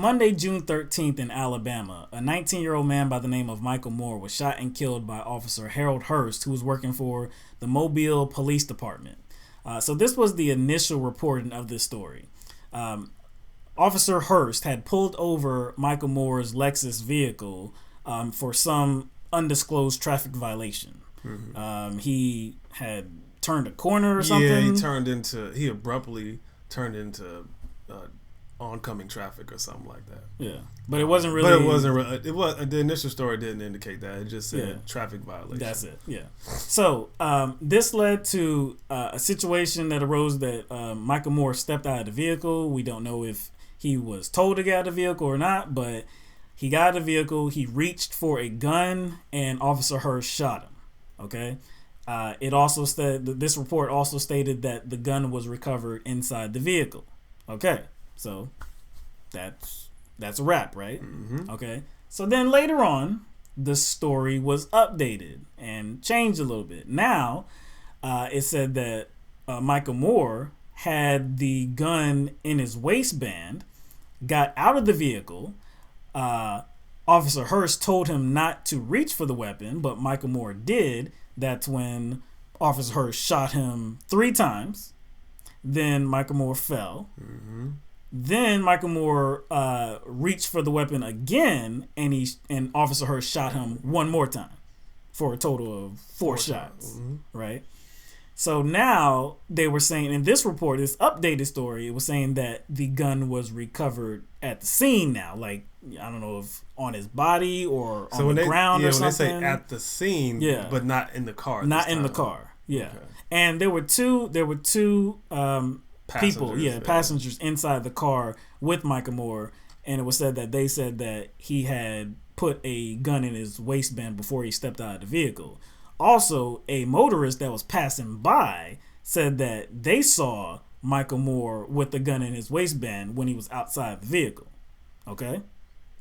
Monday, June 13th in Alabama, a 19-year-old man by the name of Michael Moore was shot and killed by Officer Harold Hurst, who was working for the Mobile Police Department. So this was the initial reporting of this story. Officer Hurst had pulled over Michael Moore's Lexus vehicle for some undisclosed traffic violation. Mm-hmm. He had turned a corner or something. Yeah, he abruptly turned into oncoming traffic or something like that. Yeah, but it wasn't really. But it wasn't. It was the initial story didn't indicate that. It just said traffic violation. That's it. Yeah. So this led to a situation that arose that Michael Moore stepped out of the vehicle. We don't know if he was told to get out of the vehicle or not, but he got out of the vehicle. He reached for a gun, and Officer Hurst shot him. Okay. It also said this report also stated that the gun was recovered inside the vehicle. Okay. So that's a wrap, right? Mm-hmm. Okay. So then later on, the story was updated and changed a little bit. Now, it said that Michael Moore had the gun in his waistband, got out of the vehicle. Officer Hurst told him not to reach for the weapon, but Michael Moore did. That's when Officer Hurst shot him 3 times. Then Michael Moore fell. Mm-hmm. Then Michael Moore reached for the weapon again, and Officer Hurst shot him 1 more time for a total of 4 shots. Mm-hmm. Right? So now they were saying in this report, this updated story, it was saying that the gun was recovered at the scene now. Like, I don't know if on his body or on the ground or something. When they say at the scene, but not in the car. Not in the car. Yeah. Okay. And there were two passengers inside the car with Michael Moore, and it was said that they said that he had put a gun in his waistband before he stepped out of the vehicle. Also, a motorist that was passing by said that they saw Michael Moore with the gun in his waistband when he was outside the vehicle. Okay?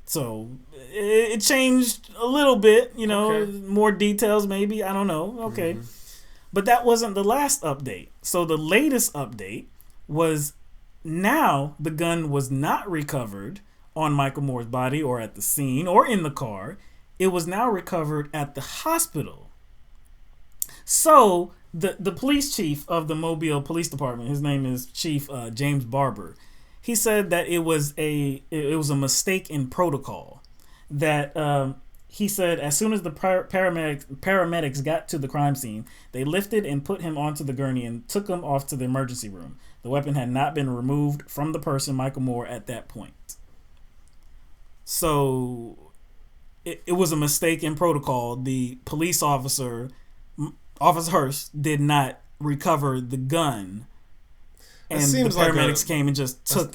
So it changed a little bit, more details maybe, I don't know. Okay. Mm-hmm. But that wasn't the last update. So the latest update was now the gun was not recovered on Michael Moore's body or at the scene or in the car. It was now recovered at the hospital. So the police chief of the Mobile Police Department, his name is Chief James Barber, he said that it was a mistake in protocol. That he said as soon as the paramedics got to the crime scene, they lifted and put him onto the gurney and took him off to the emergency room. The weapon had not been removed from the person, Michael Moore, at that point. So it was a mistake in protocol. The police officer, Officer Hurst, did not recover the gun. And the paramedics came and just took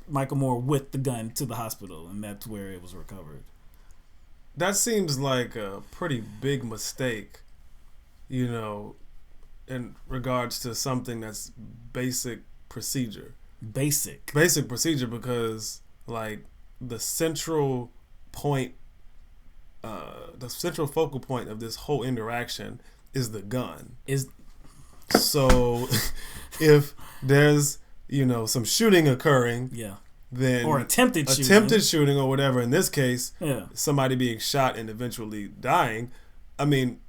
Michael Moore, with the gun to the hospital, and that's where it was recovered. That seems like a pretty big mistake, in regards to something that's basic procedure. Basic procedure, because like the central point, the central focal point of this whole interaction is the gun. So if there's some shooting occurring, then or attempted shooting or whatever, in this case, somebody being shot and eventually dying, I mean,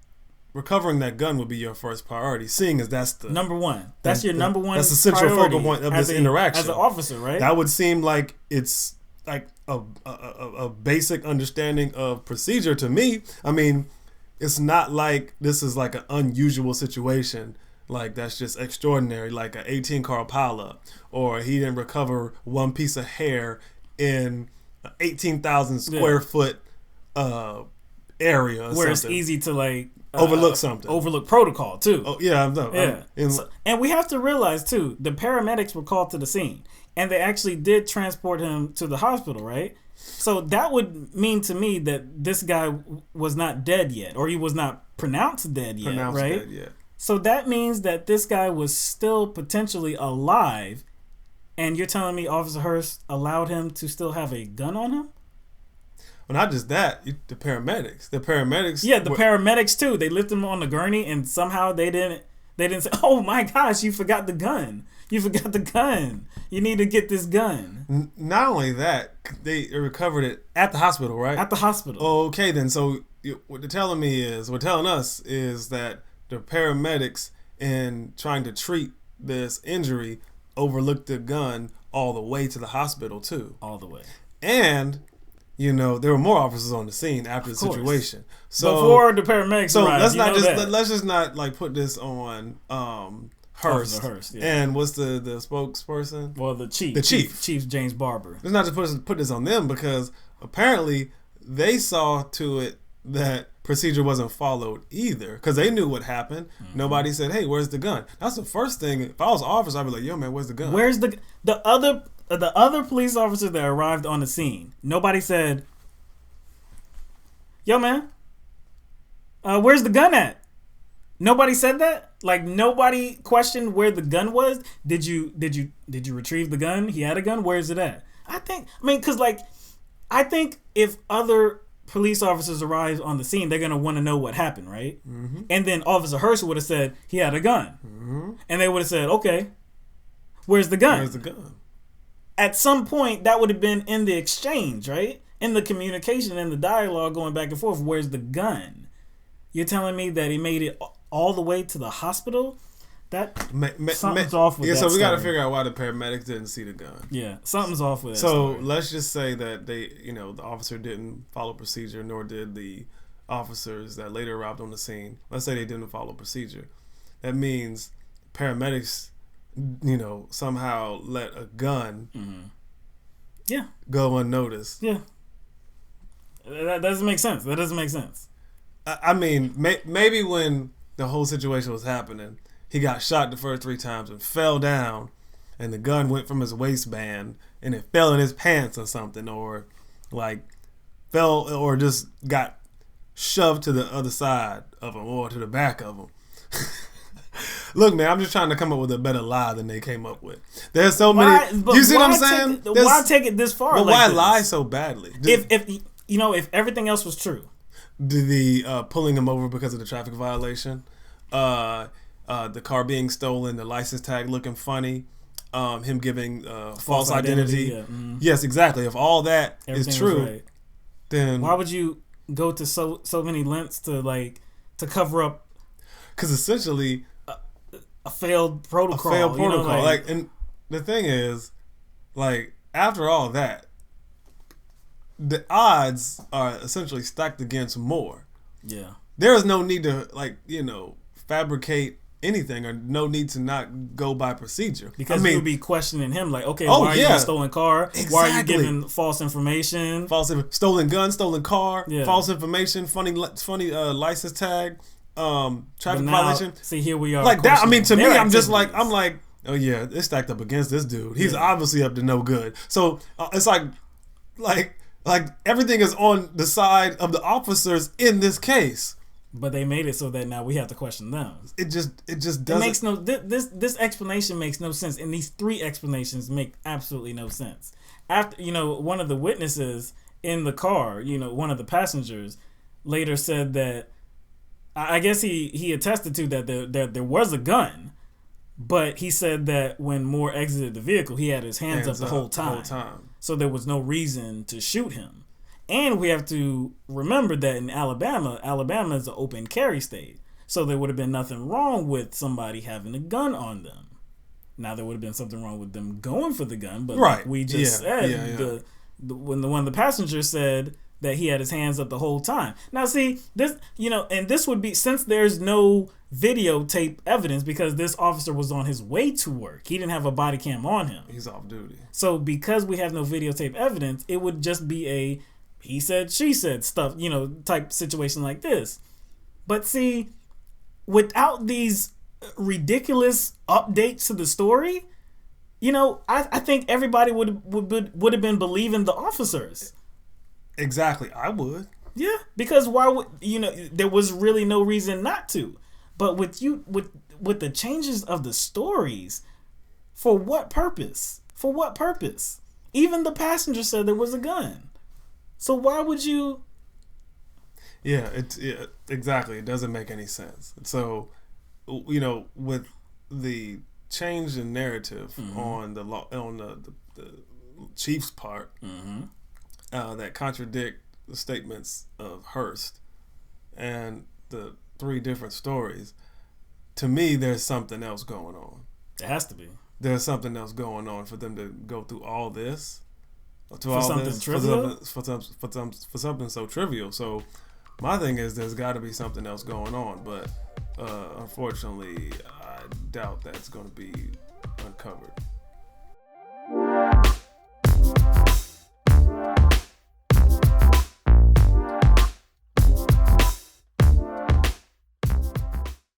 recovering that gun would be your first priority, seeing as that's the number one. That's your number one. That's the central focal point of this interaction. As an officer, right? That would seem like it's like a basic understanding of procedure to me. I mean, it's not like this is like an unusual situation. Like that's just extraordinary, like an 18 car pileup, or he didn't recover one piece of hair in 18,000 square foot area, or where something. It's easy to like overlook protocol too. Oh yeah, and we have to realize too, the paramedics were called to the scene, and they actually did transport him to the hospital, right? So that would mean to me that this guy was not dead yet, or he was not pronounced dead yet, right? So that means that this guy was still potentially alive, and you're telling me Officer Hurst allowed him to still have a gun on him? Well, not just that, the paramedics. Yeah, the paramedics too. They lifted him on the gurney, and somehow they didn't. They didn't say, "Oh my gosh, you forgot the gun. You forgot the gun. You need to get this gun." Not only that, they recovered it at the hospital, right? At the hospital. Okay, then. So what they're telling us is that the paramedics, in trying to treat this injury, overlooked the gun all the way to the hospital too. All the way. And there were more officers on the scene after the situation. So before the paramedics arrived, let's just not like put this on Hurst. Officer Hurst, yeah. And what's the spokesperson? Well, the chief. Chief James Barber. Let's not just put this on them, because apparently they saw to it that procedure wasn't followed either, because they knew what happened. Mm-hmm. Nobody said, "Hey, where's the gun?" That's the first thing. If I was an officer, I'd be like, "Yo, man, where's the gun?" Where's the other police officer that arrived on the scene? Nobody said, "Yo, man, where's the gun at?" Nobody said that. Like, nobody questioned where the gun was. Did you retrieve the gun? He had a gun. Where is it at? I think if other police officers arrive on the scene, they're gonna want to know what happened, right? Mm-hmm. And then Officer Hurst would have said he had a gun, mm-hmm. and they would have said, "Okay, where's the gun?" Where's the gun? At some point, that would have been in the exchange, right? In the communication, in the dialogue going back and forth. Where's the gun? You're telling me that he made it all the way to the hospital? That something's off with that. Yeah, so we got to figure out why the paramedics didn't see the gun. Yeah, something's off with that. So let's just say that the officer didn't follow procedure, nor did the officers that later arrived on the scene. Let's say they didn't follow procedure. That means paramedics, somehow let a gun, yeah, go unnoticed. Yeah, that doesn't make sense. That doesn't make sense. I mean, maybe when the whole situation was happening, he got shot the first 3 times and fell down, and the gun went from his waistband and it fell in his pants or something, or fell, or just got shoved to the other side of him or to the back of him. Look, man, I'm just trying to come up with a better lie than they came up with. There's so many. You see what I'm saying? Why take it this far? But why lie so badly? If everything else was true. The pulling him over because of the traffic violation, the car being stolen, the license tag looking funny, him giving false identity. Yeah. Mm-hmm. Yes, exactly. If all that is true, right, then why would you go to so many lengths to cover up? Because essentially, a failed protocol. And the thing is, after all that, the odds are essentially stacked against Moore. Yeah. There is no need to fabricate anything, or no need to not go by procedure. Because you would be questioning him why are you in a stolen car? Exactly. Why are you giving false information? Stolen gun, stolen car, false information, funny license tag, traffic violation. See, here we are. Like that. I mean, to me, I'm just like, oh yeah, it's stacked up against this dude. He's obviously up to no good. So it's like everything is on the side of the officers in this case. But they made it so that now we have to question them. It just doesn't. It makes no. This explanation makes no sense, and these 3 explanations make absolutely no sense. After one of the witnesses in the car, one of the passengers, later said that, I guess he attested to that there was a gun, but he said that when Moore exited the vehicle, he had his hands up the whole time. So there was no reason to shoot him. And we have to remember that in Alabama is an open carry state. So there would have been nothing wrong with somebody having a gun on them. Now there would have been something wrong with them going for the gun, but like we just said, when one of the passengers said that he had his hands up the whole time. Now see, this, and this would be, since there's no videotape evidence, because this officer was on his way to work. He didn't have a body cam on him. He's off duty. So because we have no videotape evidence, it would just be a he said, she said stuff, type situation like this. But see, without these ridiculous updates to the story, I think everybody would have been believing the officers. Exactly, I would. Yeah, because why would there was really no reason not to. But with the changes of the stories, for what purpose? For what purpose? Even the passenger said there was a gun. So why would you? Yeah, exactly. It doesn't make any sense. So you know, with the change in narrative on the chief's part, that contradict the statements of Hurst and the 3 different stories, to me, there's something else going on. It has to be. There's something else going on for them to go through all this. For something trivial? For something so trivial. So my thing is there's got to be something else going on. But unfortunately, I doubt that's going to be uncovered.